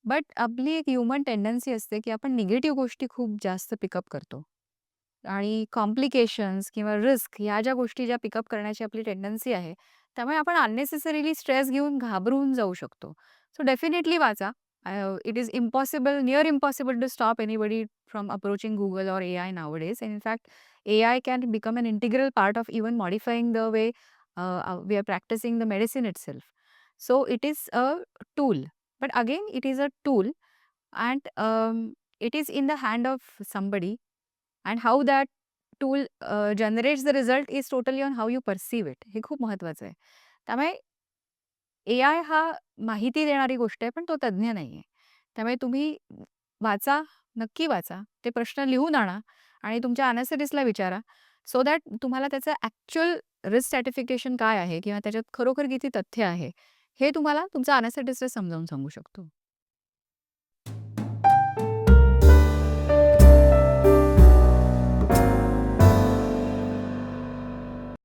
But आपली एक human tendency असते, की आपण निगेटिव्ह गोष्टी खूप जास्त पिकअप करतो आणि कॉम्प्लिकेशन्स किंवा रिस्क ह्या ज्या गोष्टी ज्या पिकअप करण्याची आपली टेंडन्सी आहे, त्यामुळे आपण अननेसेसरीली स्ट्रेस घेऊन घाबरून जाऊ शकतो. सो डेफिनेटली वाचा. It is impossible, near impossible to stop anybody from approaching Google or AI nowadays. And in fact, AI can become an integral part of even modifying the way we are practicing the medicine itself. So it is a tool. But again, it is a tool, and it is in the hand of somebody, and how that tool generates the result is totally on how you perceive it. हे खूप महत्वाचं आहे. त्यामुळे AI हा माहिती देणारी गोष्ट आहे, पण तो तज्ञ नाहीये. त्यामुळे तुम्ही वाचा, नक्की वाचा. ते प्रश्न लिहून आणा आणि तुमच्या अनालिसिसला विचारा. सो दॅट तुम्हाला त्याचं ॲक्चुअल रिस्क स्ट्रॅटिफिकेशन काय आहे किंवा त्याच्यात खरोखर किती तथ्य आहे, हे तुम्हाला तुमचा अनालिसिसला समजावून सांगू शकतो.